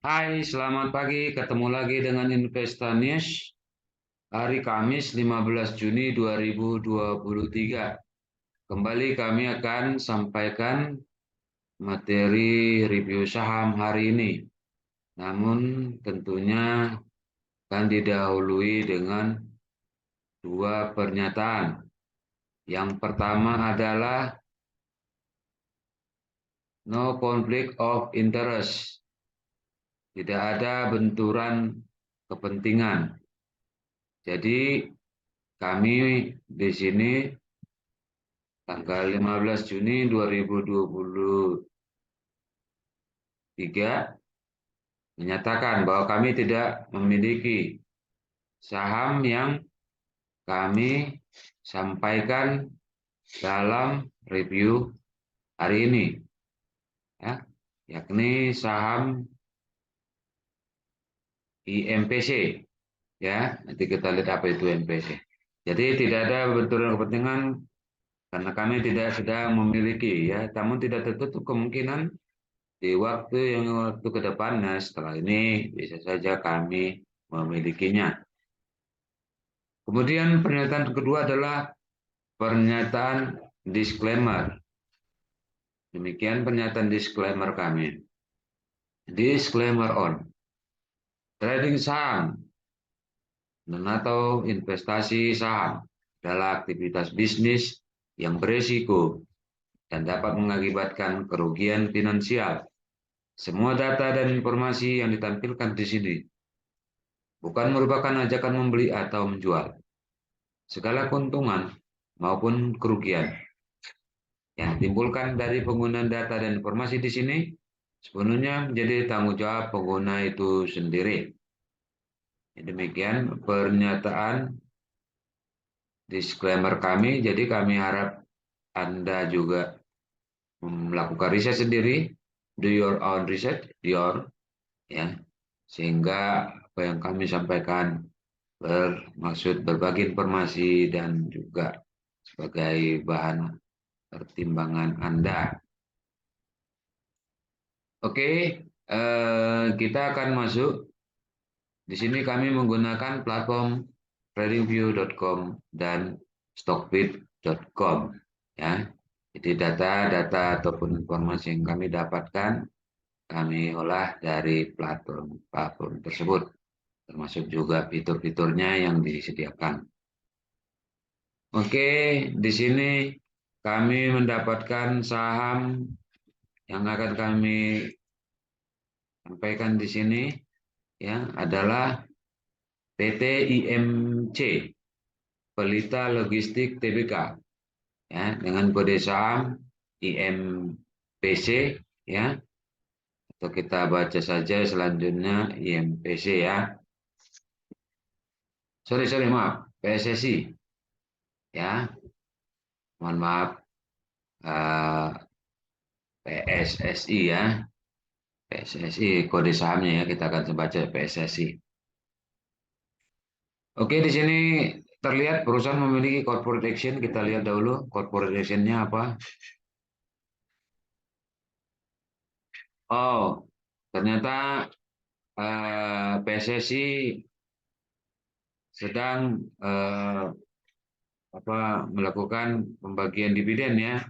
Hai, selamat pagi. Ketemu lagi dengan Investa News hari Kamis 15 Juni 2023. Kembali kami akan sampaikan materi review saham hari ini. Namun tentunya akan didahului dengan dua pernyataan. Yang pertama adalah no conflict of interest. Tidak ada benturan kepentingan. Jadi kami di sini tanggal 15 Juni 2023 menyatakan bahwa kami tidak memiliki saham yang kami sampaikan dalam review hari ini, ya, yakni saham IMPC, ya. Nanti kita lihat apa itu IMPC. Jadi tidak ada benturan kepentingan karena kami tidak sedang memiliki, ya, namun tidak tertutup kemungkinan di waktu ke depannya setelah ini bisa saja kami memilikinya. Kemudian pernyataan kedua adalah pernyataan disclaimer. Demikian pernyataan disclaimer kami. Disclaimer on trading saham dan atau investasi saham adalah aktivitas bisnis yang berisiko dan dapat mengakibatkan kerugian finansial. Semua data dan informasi yang ditampilkan di sini bukan merupakan ajakan membeli atau menjual. Segala keuntungan maupun kerugian yang ditimbulkan dari penggunaan data dan informasi di sini sepenuhnya menjadi tanggung jawab pengguna itu sendiri. Demikian pernyataan disclaimer kami. Jadi kami harap Anda juga melakukan riset sendiri, do your own research, ya, sehingga apa yang kami sampaikan bermaksud berbagi informasi dan juga sebagai bahan pertimbangan Anda. Oke, kita akan masuk. Di sini kami menggunakan platform tradingview.com dan stockbit.com, ya. Jadi data-data ataupun informasi yang kami dapatkan kami olah dari platform tersebut, termasuk juga fitur-fiturnya yang disediakan. Oke, di sini kami mendapatkan saham yang akan kami sampaikan di sini, ya, adalah PT IMC Pelita Logistik Tbk, ya, dengan kode saham IMPC, ya, atau kita baca saja selanjutnya IMPC, ya. Sorry, maaf, PSSI, ya, mohon maaf, PSSI, ya, PSSI kode sahamnya, ya, kita akan baca PSSI. Oke, di sini terlihat perusahaan memiliki corporate action. Kita lihat dahulu corporate action-nya apa. Oh, ternyata PSSI sedang melakukan pembagian dividen, ya,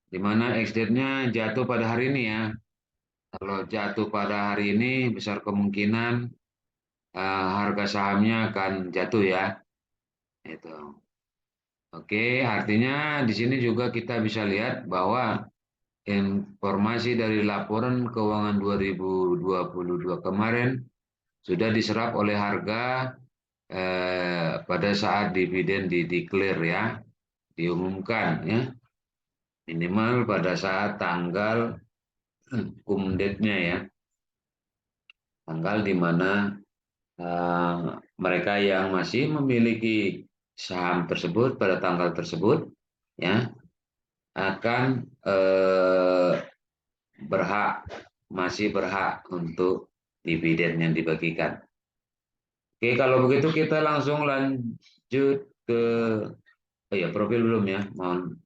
di mana ex-date-nya jatuh pada hari ini, ya. Kalau jatuh pada hari ini besar kemungkinan harga sahamnya akan jatuh, ya. Itu. Oke, artinya di sini juga kita bisa lihat bahwa informasi dari laporan keuangan 2022 kemarin sudah diserap oleh harga pada saat dividen dideklar, ya, diumumkan, ya, minimal pada saat tanggal date-nya, ya, tanggal di mana eh, mereka yang masih memiliki saham tersebut pada tanggal tersebut, ya, akan berhak masih berhak untuk dividen yang dibagikan. Oke, kalau begitu kita langsung lanjut ke profil belum, ya. Mohon,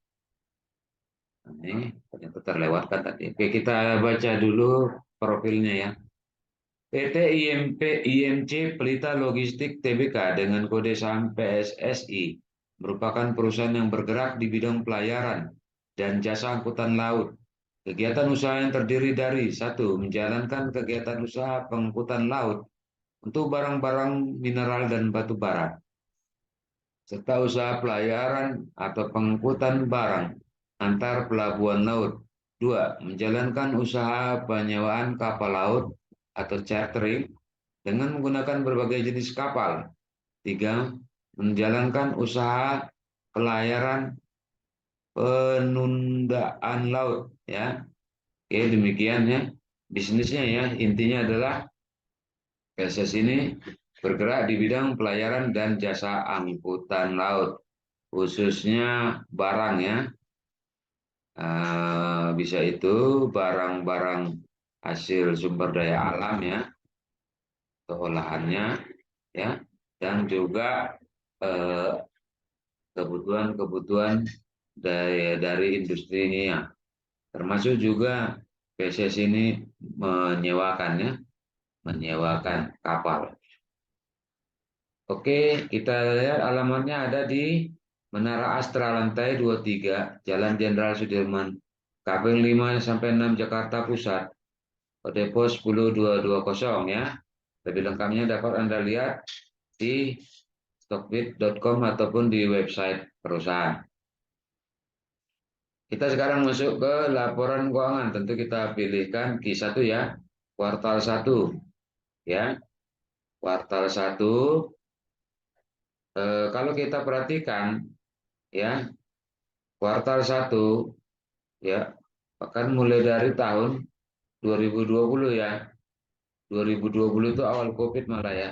ini ternyata terlewatkan tadi. Oke, kita baca dulu profilnya, ya. PT IMC Pelita Logistik Tbk dengan kode saham PSSI merupakan perusahaan yang bergerak di bidang pelayaran dan jasa angkutan laut. Kegiatan usaha yang terdiri dari satu, menjalankan kegiatan usaha pengangkutan laut untuk barang-barang mineral dan batu bara, serta usaha pelayaran atau pengangkutan barang antar pelabuhan laut. Dua, menjalankan usaha penyewaan kapal laut atau chartering dengan menggunakan berbagai jenis kapal. Tiga, menjalankan usaha pelayaran penundaan laut. Ya, oke, demikian ya bisnisnya ya. Intinya adalah PSS ini bergerak di bidang pelayaran dan jasa angkutan laut, khususnya barang ya. Bisa itu barang-barang hasil sumber daya alam ya, atau olahannya ya, dan juga eh, kebutuhan-kebutuhan dari industri ini ya, termasuk juga PSS ini menyewakannya, menyewakan kapal. Oke, kita lihat alamatnya ada di Menara Astra lantai 23, Jalan Jenderal Sudirman, Kabel 5 sampai 6 Jakarta Pusat, kode pos 10220 ya. Lebih lengkapnya dapat Anda lihat di stockbit.com ataupun di website perusahaan. Kita sekarang masuk ke laporan keuangan. Tentu kita pilihkan Q1 ya, kuartal 1 ya. Kuartal 1 kalau kita perhatikan ya, kuartal 1 ya, bahkan mulai dari tahun 2020 ya. 2020 itu awal Covid malah ya.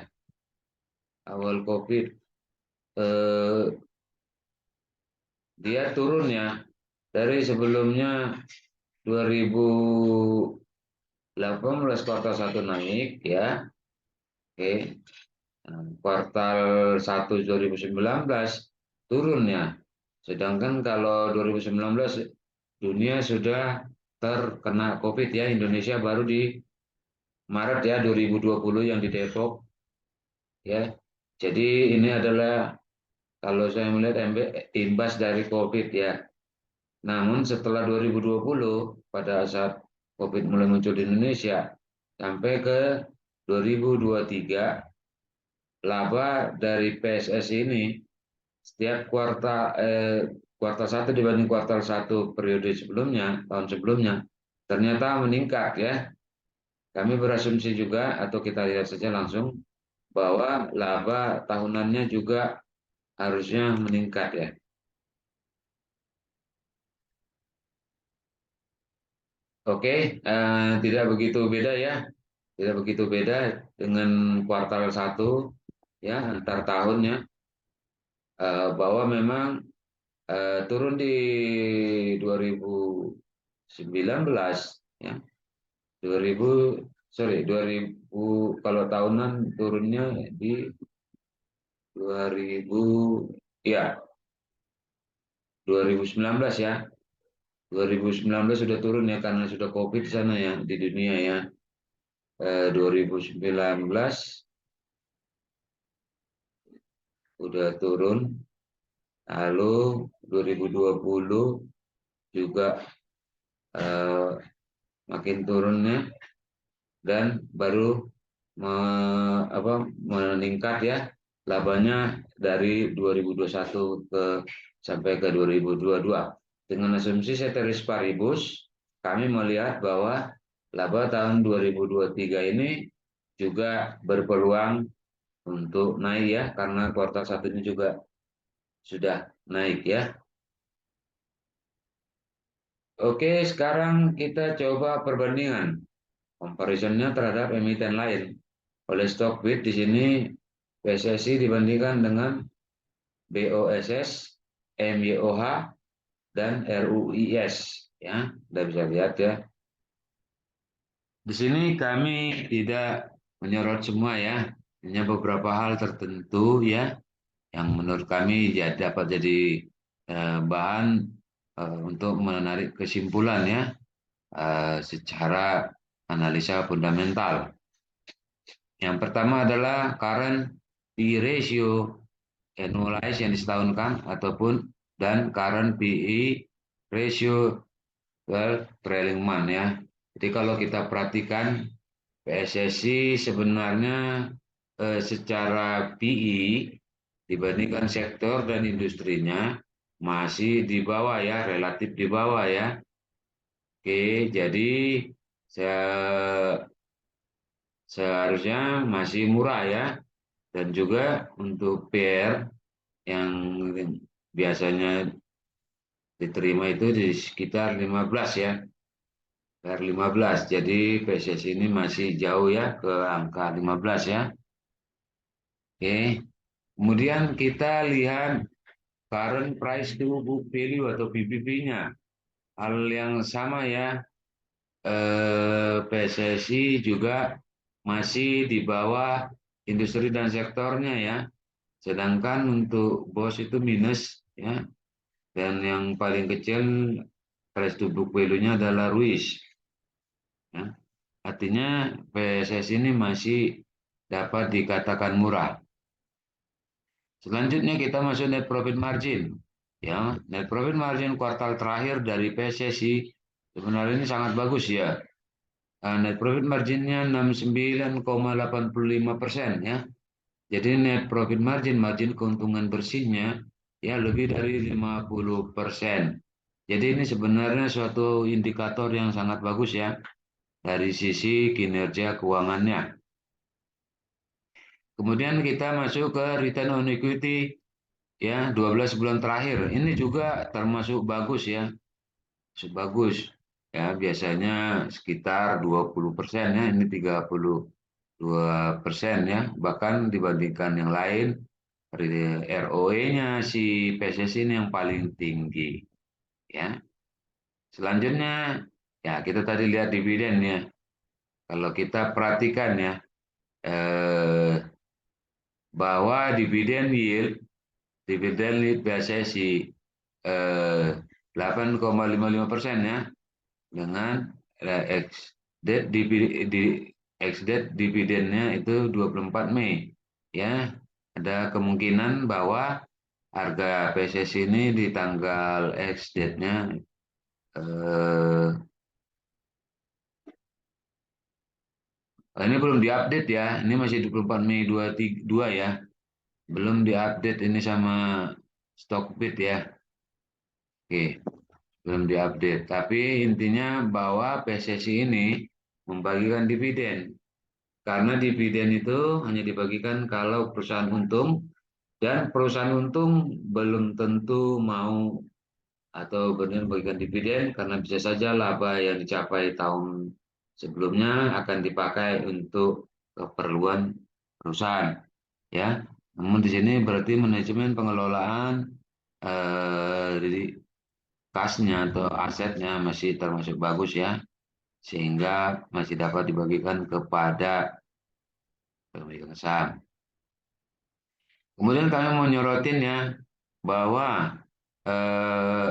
Awal Covid eh, dia turun ya dari sebelumnya 2018 kuartal 1 naik ya. Oke. Nah, kuartal 1 2019 turun ya. Sedangkan kalau 2019 dunia sudah terkena Covid ya, Indonesia baru di Maret ya 2020 yang di Depok ya. Jadi ini adalah kalau saya melihat imbas dari Covid ya. Namun setelah 2020 pada saat Covid mulai muncul di Indonesia sampai ke 2023 laba dari PSS ini setiap kuartal 1 dibanding kuartal 1 periode sebelumnya, tahun sebelumnya ternyata meningkat ya. Kami berasumsi juga atau kita lihat saja langsung bahwa laba tahunannya juga harusnya meningkat ya. Oke, tidak begitu beda ya, tidak begitu beda dengan kuartal 1 ya antar tahunnya, bahwa memang turun di 2019 ya, 2000 sorry 2000 kalau tahunan turunnya di 2000 ya 2019 ya, 2019 sudah turun ya karena sudah COVID di sana ya di dunia ya. 2019 udah turun, lalu 2020 juga eh, makin turunnya dan baru meningkat ya labanya dari 2021 sampai ke 2022. Dengan asumsi ceteris paribus, kami melihat bahwa laba tahun 2023 ini juga berpeluang untuk naik ya karena kuartal satunya juga sudah naik ya. Oke, sekarang kita coba perbandingan comparisonnya terhadap emiten lain. Oleh Stockbit di sini PSSI dibandingkan dengan BOSS, MYOH, dan RUIS ya. Anda bisa lihat ya. Di sini kami tidak menyorot semua ya, hanya beberapa hal tertentu ya yang menurut kami ya dapat jadi bahan untuk menarik kesimpulan ya secara analisa fundamental. Yang pertama adalah current PE ratio annualized yang disetahunkan ataupun dan current PE ratio trailing month ya. Jadi kalau kita perhatikan PSSI sebenarnya secara PE dibandingkan sektor dan industrinya masih di bawah ya, relatif di bawah ya. Oke, jadi seharusnya masih murah ya. Dan juga untuk PR yang biasanya diterima itu di sekitar 15 ya. PR 15. Jadi PSSI ini masih jauh ya ke angka 15 ya. Oke. Kemudian kita lihat current price to book value atau PBV-nya. Hal yang sama ya. PSSI juga masih di bawah industri dan sektornya ya. Sedangkan untuk BOS itu minus ya. Dan yang paling kecil price to book value-nya adalah Ruiz. Ya. Artinya PSSI ini masih dapat dikatakan murah. Selanjutnya kita masuk net profit margin. Ya, net profit margin kuartal terakhir dari PSSI sebenarnya ini sangat bagus ya. Net profit marginnya 69,85% ya. Jadi net profit margin, margin keuntungan bersihnya ya lebih dari 50%. Jadi ini sebenarnya suatu indikator yang sangat bagus ya dari sisi kinerja keuangannya. Kemudian kita masuk ke return on equity ya 12 bulan terakhir. Ini juga termasuk bagus ya. Bagus ya, biasanya sekitar 20% ya, ini 32% ya, bahkan dibandingkan yang lain ROE-nya si PSSI ini yang paling tinggi ya. Selanjutnya ya kita tadi lihat dividen ya. Kalau kita perhatikan ya bahwa dividen yield PSSI 8,55% ya, dengan ex date ex date dividennya itu 24 Mei ya. Ada kemungkinan bahwa harga PSSI ini di tanggal ex date-nya ini belum diupdate ya. Ini masih 24 Mei 2022 ya. Belum diupdate ini sama Stockbit ya. Oke, belum diupdate. Tapi intinya bahwa PSSI ini membagikan dividen. Karena dividen itu hanya dibagikan kalau perusahaan untung, dan perusahaan untung belum tentu mau atau benar bagikan dividen karena bisa saja laba yang dicapai tahun sebelumnya akan dipakai untuk keperluan perusahaan ya. Namun di sini berarti manajemen pengelolaan dari kasnya atau asetnya masih termasuk bagus ya, sehingga masih dapat dibagikan kepada pemegang saham. Kemudian kami mau nyorotin ya bahwa eh,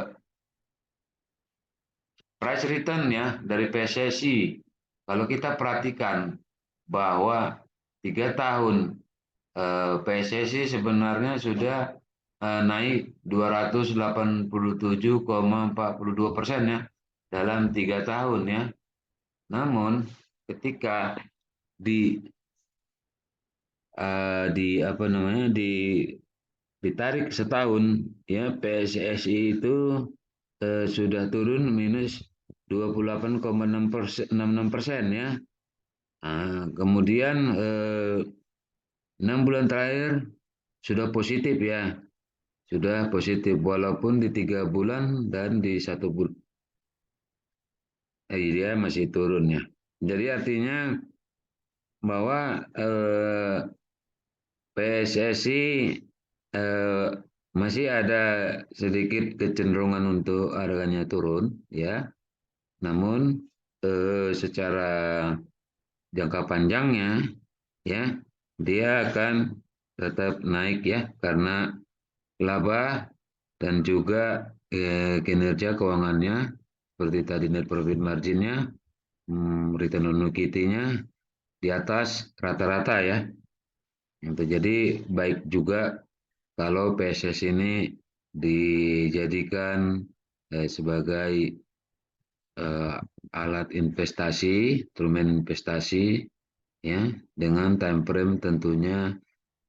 price return ya dari PSSI, kalau kita perhatikan bahwa 3 tahun PSSI sebenarnya sudah naik 287,42% ya dalam 3 tahun ya. Namun ketika di apa namanya ditarik setahun ya, PSSI itu sudah turun minus 28,66% ya. Nah, kemudian 6 bulan terakhir sudah positif ya, sudah positif walaupun di 3 bulan dan di 1 bulan dia masih turun ya. Jadi artinya bahwa PSSI eh, masih ada sedikit kecenderungan untuk harganya turun ya. Namun secara jangka panjangnya ya dia akan tetap naik ya karena laba dan juga kinerja keuangannya seperti tadi net profit marginnya, return on equity-nya di atas rata-rata ya. Jadi baik juga kalau PSS ini dijadikan sebagai eh, alat investasi, instrumen investasi ya, dengan time frame tentunya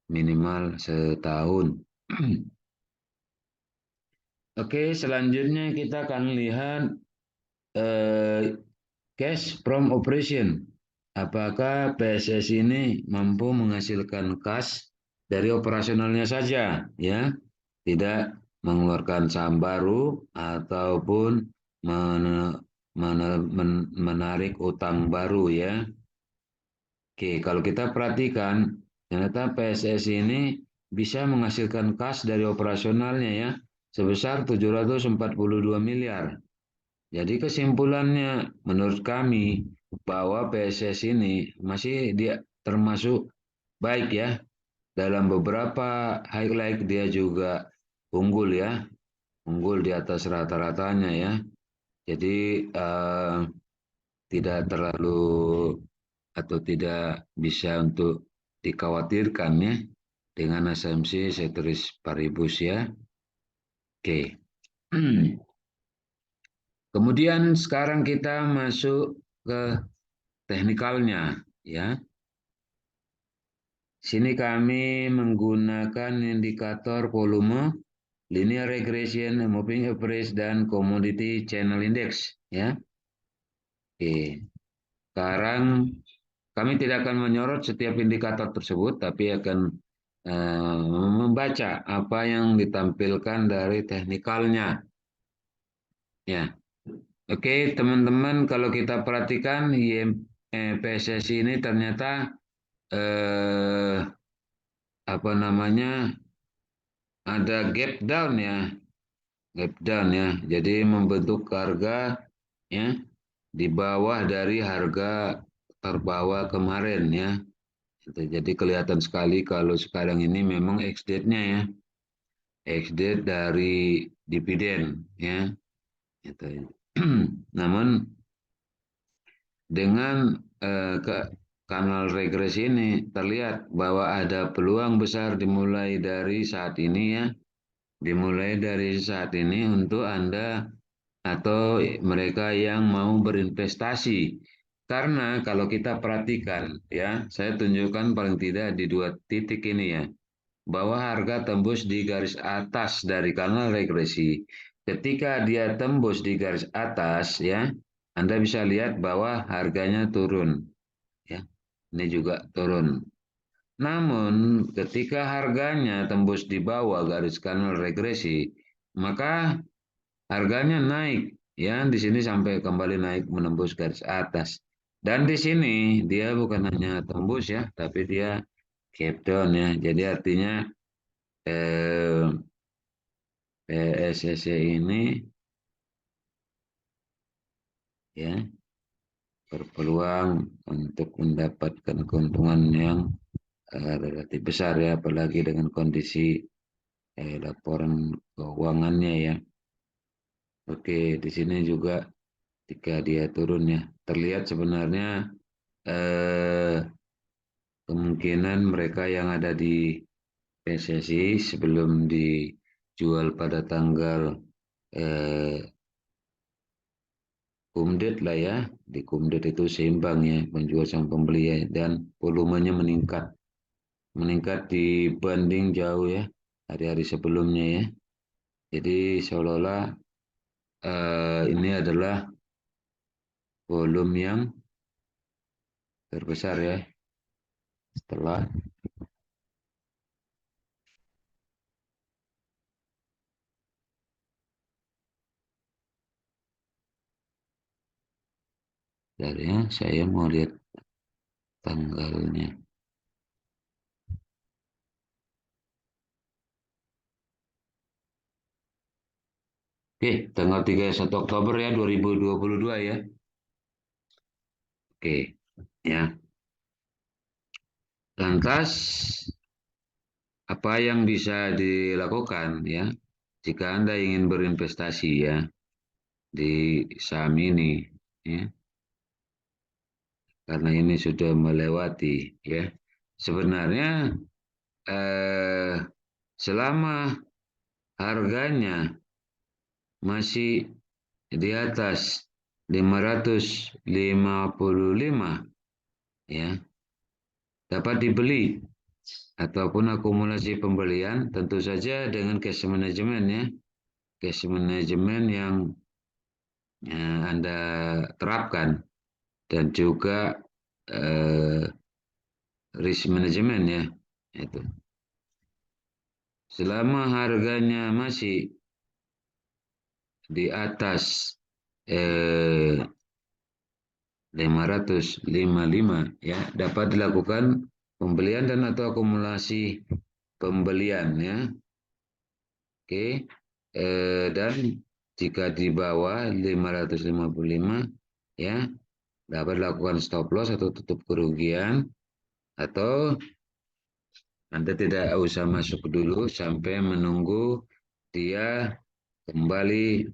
minimal setahun. Oke, selanjutnya kita akan lihat eh, cash from operation. Apakah PSS ini mampu menghasilkan kas dari operasionalnya saja, ya, tidak mengeluarkan saham baru ataupun menarik utang baru, ya. Oke, kalau kita perhatikan, ternyata PSS ini bisa menghasilkan kas dari operasionalnya ya, sebesar 742 miliar. Jadi kesimpulannya menurut kami bahwa PSS ini masih dia termasuk baik ya. Dalam beberapa highlight dia juga unggul ya, unggul di atas rata-ratanya ya. Jadi tidak terlalu atau tidak bisa untuk dikhawatirkan ya dengan asumsi ceteris paribus ya. Oke. Kemudian sekarang kita masuk ke teknikalnya ya. Sini kami menggunakan indikator volume, linear regression, moving average dan commodity channel index ya. Oke. Sekarang kami tidak akan menyorot setiap indikator tersebut, tapi akan membaca apa yang ditampilkan dari teknikalnya. Ya, oke teman-teman, kalau kita perhatikan PSSI ini ternyata eh, apa namanya ada gap down ya, gap down ya. Jadi membentuk harga ya di bawah dari harga terbawah kemarin ya. Jadi kelihatan sekali kalau sekarang ini memang ex-date-nya ya, ex-date dari dividen ya. Gitu. Namun dengan kanal regresi ini terlihat bahwa ada peluang besar dimulai dari saat ini ya, dimulai dari saat ini untuk Anda atau mereka yang mau berinvestasi. Karena kalau kita perhatikan ya, saya tunjukkan paling tidak di dua titik ini ya, bahwa harga tembus di garis atas dari kanal regresi. Ketika dia tembus di garis atas ya, Anda bisa lihat bahwa harganya turun ya. Ini juga turun. Namun ketika harganya tembus di bawah garis kanal regresi, maka harganya naik ya, di sini sampai kembali naik menembus garis atas. Dan di sini dia bukan hanya tembus ya, tapi dia gap down ya. Jadi artinya eh, PSSI ini ya berpeluang untuk mendapatkan keuntungan yang relatif besar ya, apalagi dengan kondisi laporan keuangannya ya. Oke, di sini juga jika dia turun ya, terlihat sebenarnya eh, kemungkinan mereka yang ada di PSSI sebelum dijual pada tanggal eh, Kumdet lah ya, di Kumdet itu seimbang ya, penjual sama pembeli ya, dan volumenya meningkat, meningkat dibanding jauh ya, hari-hari sebelumnya ya. Jadi seolah-olah ini adalah volume yang terbesar ya, setelah dari saya mau lihat tanggalnya. Oke, tanggal 31 Oktober ya 2022 ya. Oke, ya. Lantas apa yang bisa dilakukan ya jika Anda ingin berinvestasi ya di saham ini ya. karena ini sudah melewati ya. Sebenarnya selama harganya masih di atas 555 ya, dapat dibeli ataupun akumulasi pembelian, tentu saja dengan cash management ya, cash management yang Anda terapkan, dan juga risk management ya, itu. Selama harganya masih di atas 555 ya, dapat dilakukan pembelian dan atau akumulasi pembelian ya. Oke. Dan jika di bawah 555 ya, dapat dilakukan stop loss atau tutup kerugian, atau Anda tidak usah masuk dulu sampai menunggu dia kembali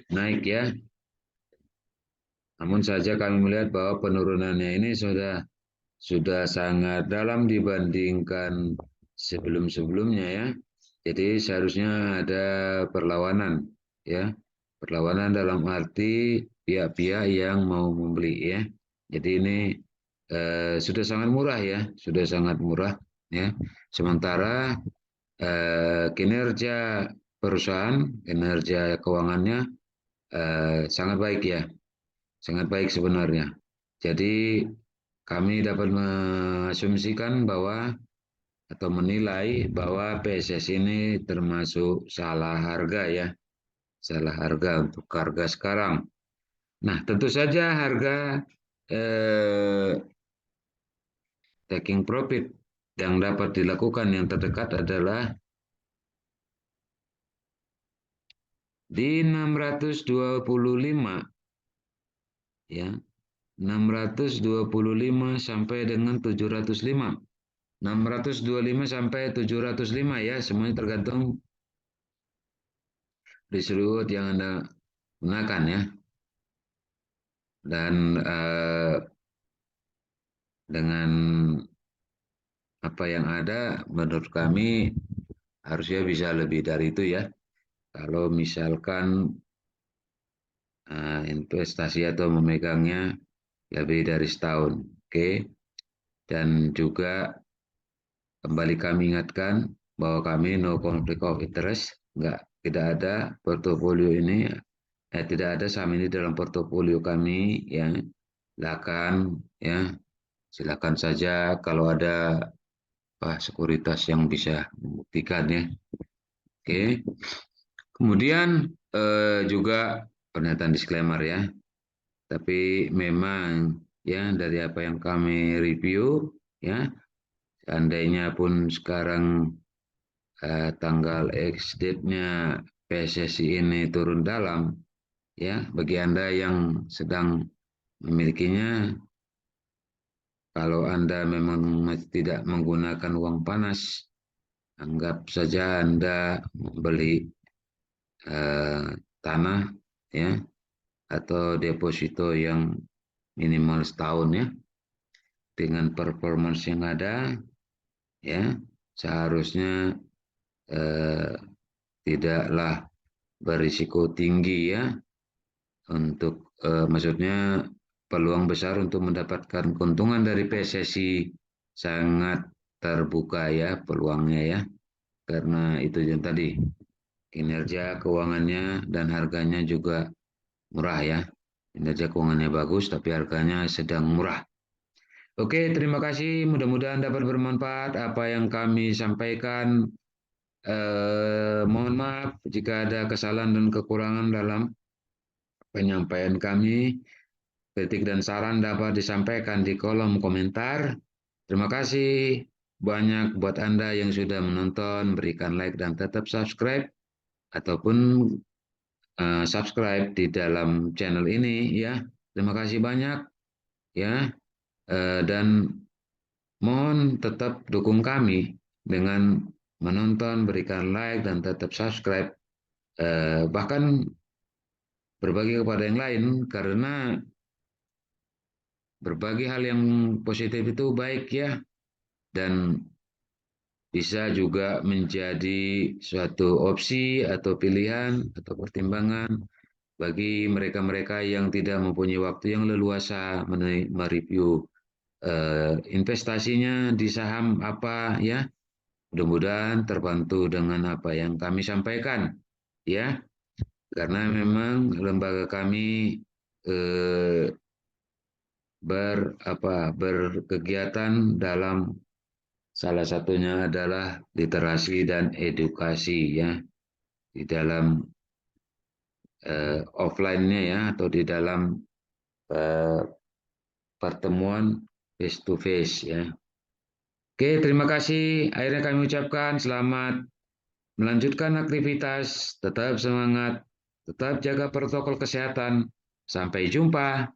naik ya. Namun saja kami melihat bahwa penurunannya ini sudah sangat dalam dibandingkan sebelum-sebelumnya ya. Jadi seharusnya ada perlawanan ya. Perlawanan dalam arti pihak-pihak yang mau membeli ya. Jadi ini sudah sangat murah ya, sudah sangat murah ya. Sementara kinerja perusahaan, kinerja keuangannya sangat baik ya, sangat baik sebenarnya. Jadi kami dapat mengasumsikan bahwa atau menilai bahwa PSS ini termasuk salah harga ya, salah harga untuk harga sekarang. Nah, tentu saja harga taking profit yang dapat dilakukan yang terdekat adalah di 625 ya, 625 sampai dengan 705. 625 sampai 705 ya, semuanya tergantung risk yang Anda gunakan ya. Dan dengan apa yang ada, menurut kami harusnya bisa lebih dari itu ya. Kalau misalkan investasi atau memegangnya lebih dari setahun, oke. Dan juga kembali kami ingatkan bahwa kami no conflict of interest, tidak ada portofolio ini, tidak ada saham ini dalam portofolio kami ya. Silakan ya, silakan saja kalau ada sekuritas yang bisa membuktikan ya. Oke. Kemudian juga pernyataan disclaimer ya. Tapi memang ya dari apa yang kami review ya, seandainya pun sekarang tanggal X date-nya PSSI ini turun dalam ya, bagi Anda yang sedang memilikinya, kalau Anda memang tidak menggunakan uang panas, anggap saja Anda membeli tanah ya, atau deposito yang minimal setahun ya, dengan performance yang ada ya, seharusnya tidaklah berisiko tinggi ya, untuk maksudnya peluang besar untuk mendapatkan keuntungan dari PSSI sangat terbuka ya peluangnya ya, karena itu yang tadi, kinerja keuangannya dan harganya juga murah ya. Kinerja keuangannya bagus tapi harganya sedang murah. Oke, terima kasih. Mudah-mudahan dapat bermanfaat apa yang kami sampaikan. Mohon maaf jika ada kesalahan dan kekurangan dalam penyampaian kami. Kritik dan saran dapat disampaikan di kolom komentar. Terima kasih banyak buat Anda yang sudah menonton. Berikan like dan tetap subscribe, ataupun subscribe di dalam channel ini ya. Terima kasih banyak ya. Dan mohon tetap dukung kami dengan menonton, berikan like dan tetap subscribe, bahkan berbagi kepada yang lain, karena berbagi hal yang positif itu baik ya, dan bisa juga menjadi suatu opsi atau pilihan atau pertimbangan bagi mereka-mereka yang tidak mempunyai waktu yang leluasa mereview investasinya di saham apa ya. Mudah-mudahan terbantu dengan apa yang kami sampaikan ya, karena memang lembaga kami eh, berkegiatan dalam salah satunya adalah literasi dan edukasi ya, di dalam offline-nya ya, atau di dalam eh, pertemuan face to face ya. Oke, terima kasih. Akhirnya kami ucapkan selamat melanjutkan aktivitas, tetap semangat, tetap jaga protokol kesehatan. Sampai jumpa.